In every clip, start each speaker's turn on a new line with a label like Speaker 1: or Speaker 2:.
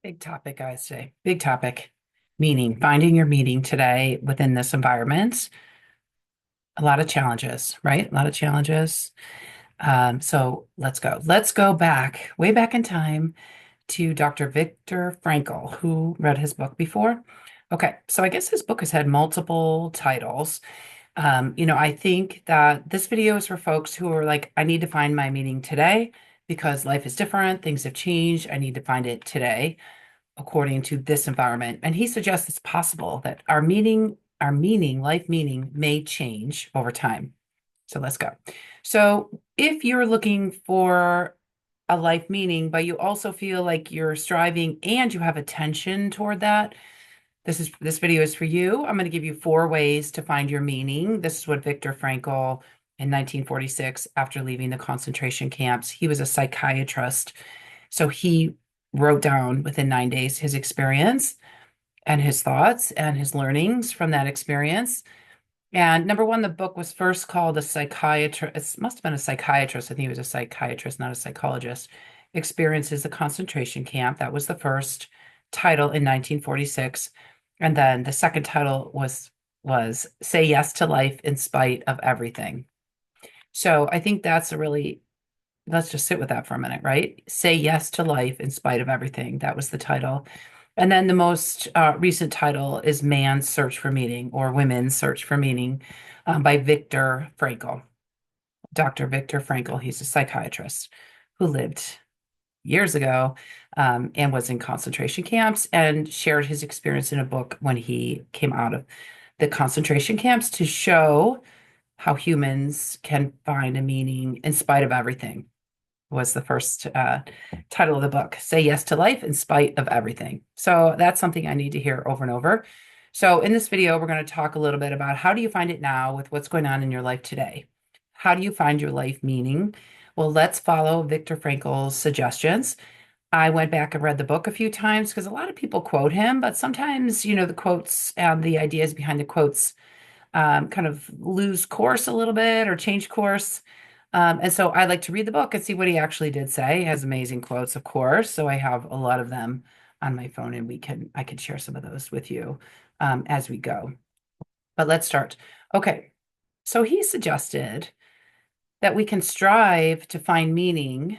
Speaker 1: Big topic, guys, today. Big topic. Meaning, finding your meaning today within this environment. A lot of challenges, right? A lot of challenges. So let's go. Let's go back, way back in time to Dr. Viktor Frankl, who read his book before. Okay, so I guess his book has had multiple titles. I think that this video is for folks who are like, I need to find my meaning today because life is different, things have changed. I need to find it today according to this environment. And he suggests it's possible that life meaning may change over time. So let's go. So if you're looking for a life meaning, but you also feel like you're striving and you have attention toward that, this video is for you. I'm going to give you 4 ways to find your meaning. This is what Viktor Frankl in 1946, after leaving the concentration camps, he was a psychiatrist. So he wrote down within 9 days his experience and his thoughts and his learnings from that experience. And number one, the book was first called A Psychiatrist. It must have been a psychiatrist. I think he was a psychiatrist, not a psychologist. Experiences the concentration camp. That was the first title in 1946. And then the second title was Say Yes to Life in Spite of Everything. So I think that's a really, let's just sit with that for a minute, right? Say Yes to Life in Spite of Everything. That was the title. And then the most recent title is Man's Search for Meaning or Women's Search for Meaning by Viktor Frankl. Dr. Viktor Frankl, he's a psychiatrist who lived years ago and was in concentration camps and shared his experience in a book when he came out of the concentration camps to show how humans can find a meaning in spite of everything was the first title of the book. Say Yes to Life in Spite of Everything. So that's something I need to hear over and over. So in this video, we're going to talk a little bit about how do you find it now with what's going on in your life today? How do you find your life meaning? Well, let's follow Viktor Frankl's suggestions. I went back and read the book a few times because a lot of people quote him, but sometimes, the quotes and the ideas behind the quotes kind of lose course a little bit or change course. And so I like to read the book and see what he actually did say. He has amazing quotes, of course. So I have a lot of them on my phone, and I can share some of those with you as we go. But let's start. Okay. So he suggested that we can strive to find meaning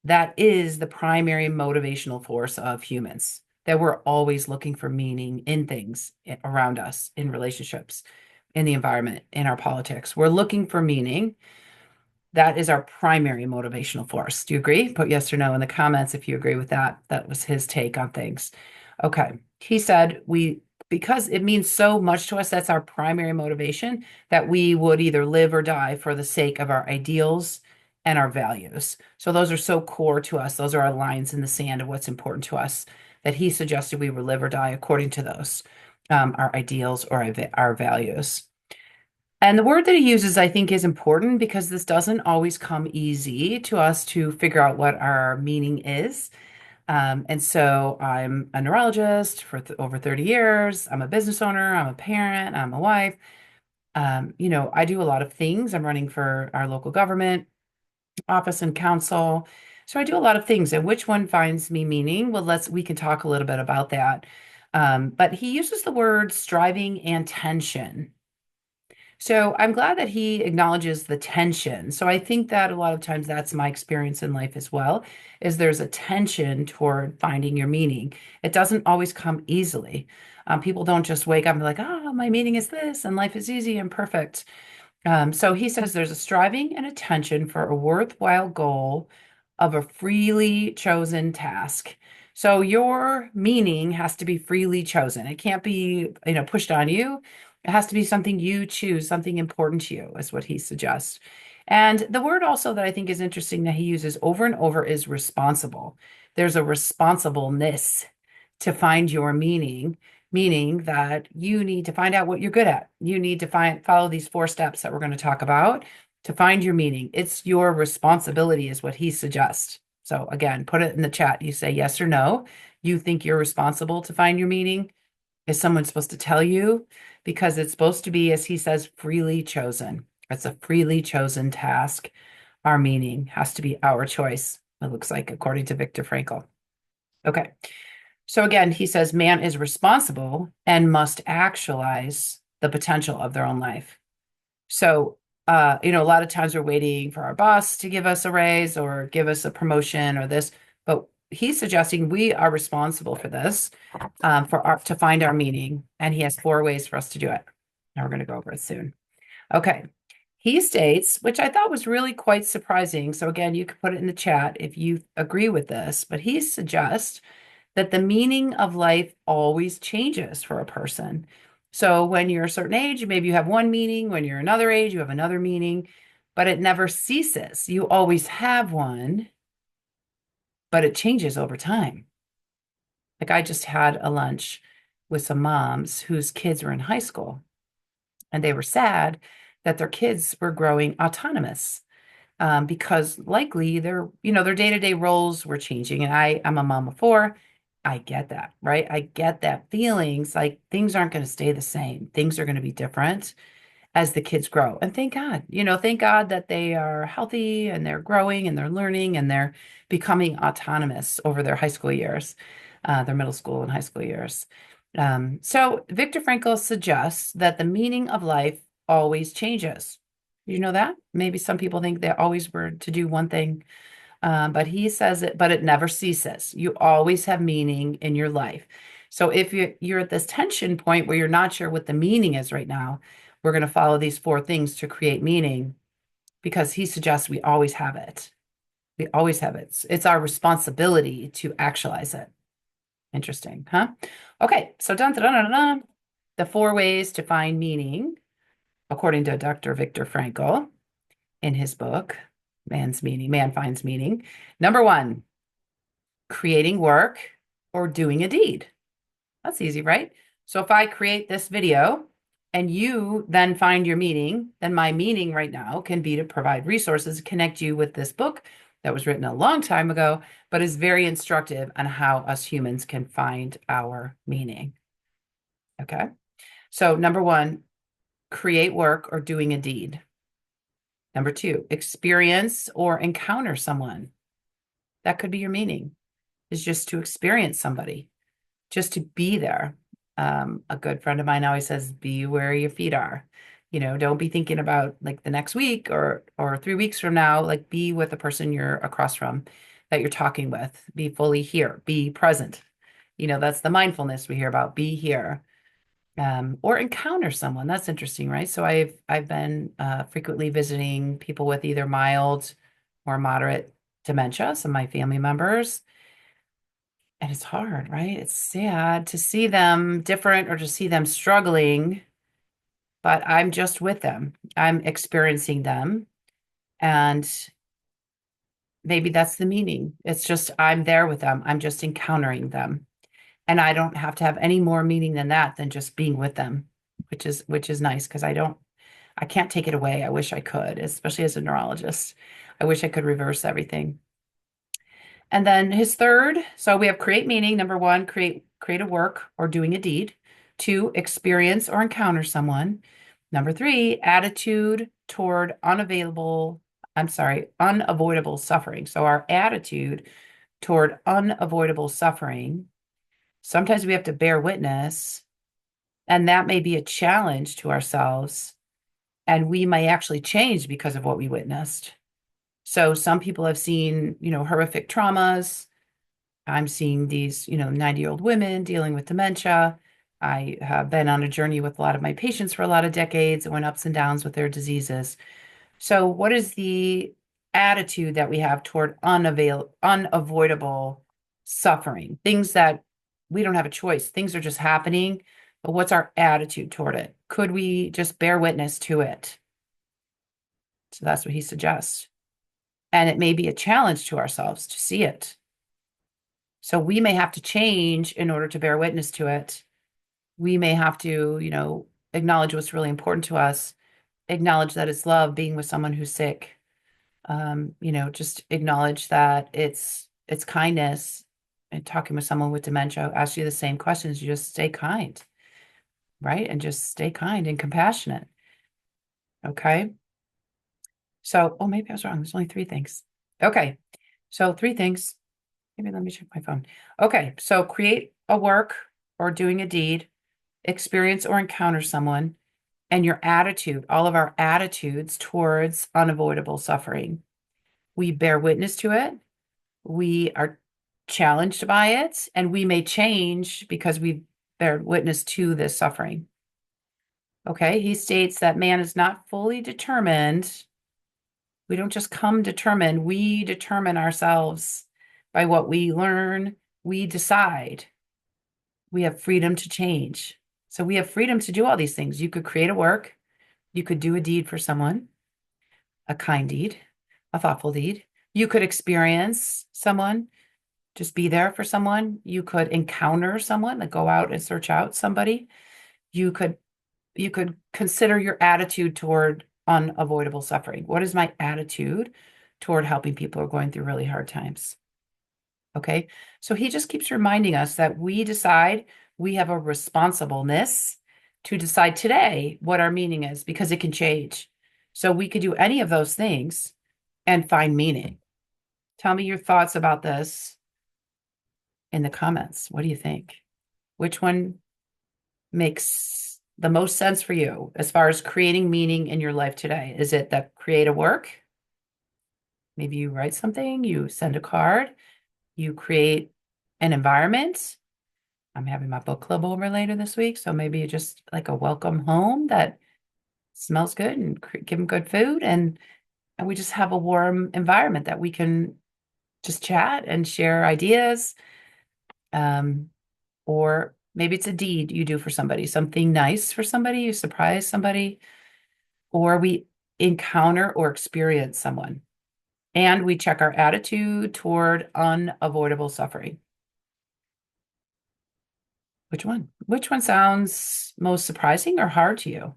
Speaker 1: that is the primary motivational force of humans, that we're always looking for meaning in things around us, in relationships, in the environment, in our politics. We're looking for meaning. That is our primary motivational force. Do you agree? Put yes or no in the comments if you agree with that. That was his take on things. Okay. He said because it means so much to us, that's our primary motivation, that we would either live or die for the sake of our ideals and our values. So those are so core to us. Those are our lines in the sand of what's important to us, that he suggested we would live or die according to those, our ideals or our values. And the word that he uses, I think, is important because this doesn't always come easy to us to figure out what our meaning is. And so I'm a neurologist for over 30 years. I'm a business owner. I'm a parent. I'm a wife. I do a lot of things. I'm running for our local government office and council. So I do a lot of things. And which one finds me meaning? Well, we can talk a little bit about that. But he uses the word striving and tension. So I'm glad that he acknowledges the tension. So I think that a lot of times that's my experience in life as well, is there's a tension toward finding your meaning. It doesn't always come easily. People don't just wake up and be like, oh, my meaning is this, and life is easy and perfect. So he says there's a striving and a tension for a worthwhile goal of a freely chosen task. So your meaning has to be freely chosen. It can't be, pushed on you. It has to be something you choose, something important to you, is what he suggests. And the word also that I think is interesting that he uses over and over is responsible. There's a responsibleness to find your meaning, meaning that you need to find out what you're good at. You need to follow these 4 steps that we're going to talk about to find your meaning. It's your responsibility, is what he suggests. So again, put it in the chat. You say yes or no. You think you're responsible to find your meaning? Is someone supposed to tell you? Because it's supposed to be, as he says, freely chosen. It's a freely chosen task. Our meaning has to be our choice, it looks like, according to Viktor Frankl. Okay. So again, he says man is responsible and must actualize the potential of their own life. So, a lot of times we're waiting for our boss to give us a raise or give us a promotion or this, but he's suggesting we are responsible for this, to find our meaning. And he has 4 ways for us to do it. And we're going to go over it soon. Okay. He states, which I thought was really quite surprising. So again, you could put it in the chat if you agree with this, but he suggests that the meaning of life always changes for a person. So when you're a certain age, maybe you have one meaning. When you're another age, you have another meaning, but it never ceases. You always have one, but it changes over time. Like I just had a lunch with some moms whose kids were in high school, and they were sad that their kids were growing autonomous, because likely their day-to-day roles were changing. And I'm a mom of four. I get that, right? I get that feelings like things aren't going to stay the same. Things are going to be different as the kids grow. And thank God that they are healthy and they're growing and they're learning and they're becoming autonomous over their high school years, their middle school and high school years. So Viktor Frankl suggests that the meaning of life always changes. You know that? Maybe some people think they always were to do one thing, but he says but it never ceases. You always have meaning in your life. So if you're at this tension point where you're not sure what the meaning is right now, we're going to follow these 4 things to create meaning because he suggests we always have it. We always have it. It's our responsibility to actualize it. Interesting, huh? Okay, so dun, dun, dun, dun, dun, the 4 ways to find meaning, according to Dr. Viktor Frankl in his book, Man Finds Meaning. Number 1, creating work or doing a deed. That's easy, right? So if I create this video and you then find your meaning, then my meaning right now can be to provide resources, connect you with this book that was written a long time ago, but is very instructive on how us humans can find our meaning. Okay. So number 1, create work or doing a deed. Number 2, experience or encounter someone. That could be your meaning, is just to experience somebody, just to be there. A good friend of mine always says, be where your feet are. Don't be thinking about like the next week or 3 weeks from now, like be with the person you're across from that you're talking with. Be fully here, be present. That's the mindfulness we hear about, be here. Or encounter someone. That's interesting, right? So I've been frequently visiting people with either mild or moderate dementia, some of my family members. And it's hard, right? It's sad to see them different or to see them struggling, but I'm just with them. I'm experiencing them. And maybe that's the meaning. It's just I'm there with them. I'm just encountering them. And I don't have to have any more meaning than that than just being with them, which is nice because I can't take it away. I wish I could, especially as a neurologist. I wish I could reverse everything. And then his third, so we have create meaning. Number 1, create a work or doing a deed. 2, experience or encounter someone. Number 3, attitude toward unavoidable suffering. So our attitude toward unavoidable suffering. Sometimes we have to bear witness, and that may be a challenge to ourselves, and we may actually change because of what we witnessed. So some people have seen, horrific traumas. I'm seeing these, 90-year-old women dealing with dementia. I have been on a journey with a lot of my patients for a lot of decades and went ups and downs with their diseases. So what is the attitude that we have toward unavoidable suffering? Things that we don't have a choice. Things are just happening, but what's our attitude toward it? Could we just bear witness to it? So that's what he suggests. And it may be a challenge to ourselves to see it. So we may have to change in order to bear witness to it. We may have to, acknowledge what's really important to us, acknowledge that it's love being with someone who's sick. Just acknowledge that it's kindness and talking with someone with dementia who asks you the same questions. You just stay kind, right? And just stay kind and compassionate. Okay. So, maybe I was wrong. There's only 3 things. Okay. So 3 things. Maybe let me check my phone. Okay, so create a work or doing a deed, experience or encounter someone, and your attitude, all of our attitudes towards unavoidable suffering. We bear witness to it. We are challenged by it, and we may change because we bear witness to this suffering. Okay, he states that man is not fully determined. We don't just come determined, we determine ourselves by what we learn, we decide. We have freedom to change. So we have freedom to do all these things. You could create a work, you could do a deed for someone, a kind deed, a thoughtful deed. You could experience someone, just be there for someone. You could encounter someone, like go out and search out somebody. You could consider your attitude toward unavoidable suffering. What is my attitude toward helping people who are going through really hard times? Okay. So he just keeps reminding us that we decide, we have a responsibleness to decide today what our meaning is because it can change. So we could do any of those things and find meaning. Tell me your thoughts about this in the comments. What do you think? Which one makes the most sense for you as far as creating meaning in your life today? Is it that create a work? Maybe you write something, you send a card, you create an environment. I'm having my book club over later this week, so maybe just like a welcome home that smells good and give them good food, and we just have a warm environment that we can just chat and share ideas. Um, or maybe it's a deed you do for somebody, something nice for somebody, you surprise somebody, or we encounter or experience someone, and we check our attitude toward unavoidable suffering. Which one? Which one sounds most surprising or hard to you?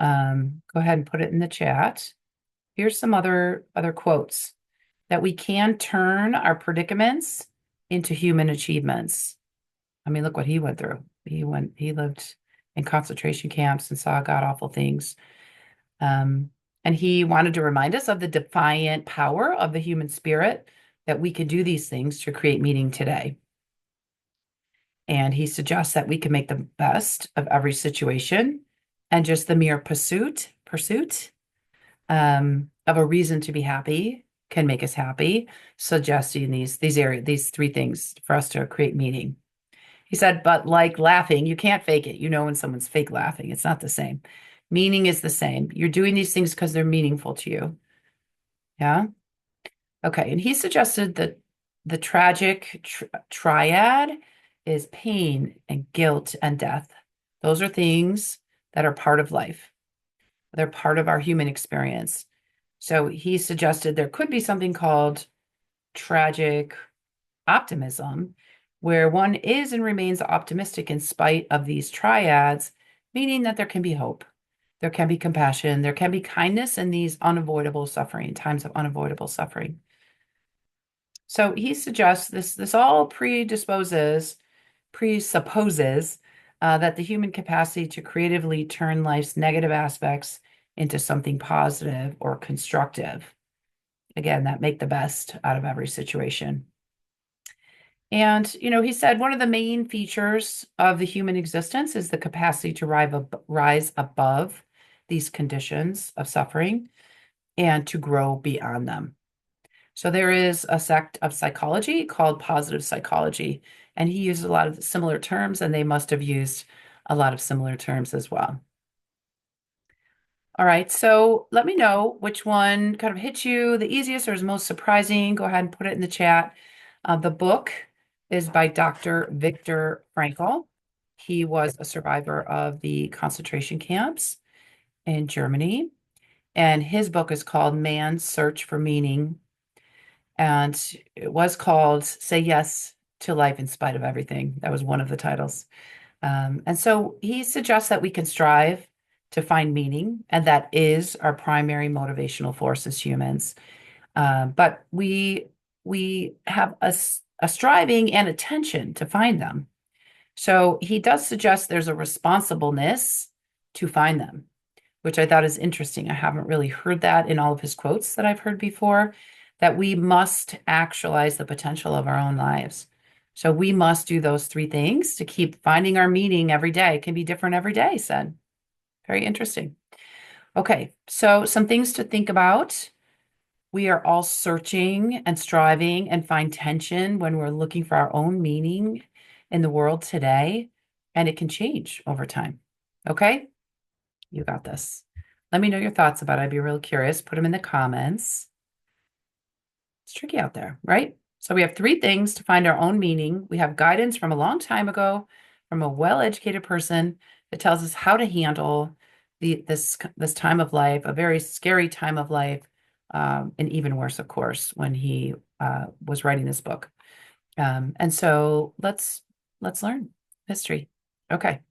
Speaker 1: Go ahead and put it in the chat. Here's some other quotes that we can turn our predicaments into human achievements. I mean, look what he went through. He lived in concentration camps and saw god awful things. Um, and he wanted to remind us of the defiant power of the human spirit, that we could do these things to create meaning today. And he suggests that we can make the best of every situation, and just the mere pursuit of a reason to be happy can make us happy, suggesting these three things for us to create meaning. He said, but like laughing, you can't fake it. You know when someone's fake laughing, it's not the same. Meaning is the same. You're doing these things because they're meaningful to you. Yeah. Okay. And he suggested that the tragic triad is pain and guilt and death. Those are things that are part of life. They're part of our human experience. So he suggested there could be something called tragic optimism, where one is and remains optimistic in spite of these triads, meaning that there can be hope, there can be compassion, there can be kindness in these unavoidable suffering, times of unavoidable suffering. So he suggests this all presupposes that the human capacity to creatively turn life's negative aspects into something positive or constructive. Again, that make the best out of every situation. And, he said one of the main features of the human existence is the capacity to rise above these conditions of suffering and to grow beyond them. So there is a sect of psychology called positive psychology, and he used a lot of similar terms, and they must have used a lot of similar terms as well. All right, so let me know which one kind of hit you the easiest or is most surprising. Go ahead and put it in the chat. The book is by Dr. Viktor Frankel. He was a survivor of the concentration camps in Germany, and his book is called Man's Search for Meaning, and it was called Say Yes to Life in Spite of Everything. That was one of the titles. And so he suggests that we can strive to find meaning, and that is our primary motivational force as humans. But we have a striving and attention to find them. So he does suggest there's a responsibleness to find them, which I thought is interesting. I haven't really heard that in all of his quotes that I've heard before. that we must actualize the potential of our own lives. So we must do those three things to keep finding our meaning every day. It can be different every day, said. Very interesting. Okay, so some things to think about. We are all searching and striving and find tension when we're looking for our own meaning in the world today, and it can change over time. Okay? You got this. Let me know your thoughts about it. I'd be real curious. Put them in the comments. It's tricky out there, right? So we have three things to find our own meaning. We have guidance from a long time ago from a well-educated person that tells us how to handle this time of life, a very scary time of life, and even worse, of course, when he was writing this book. And so let's learn history. Okay.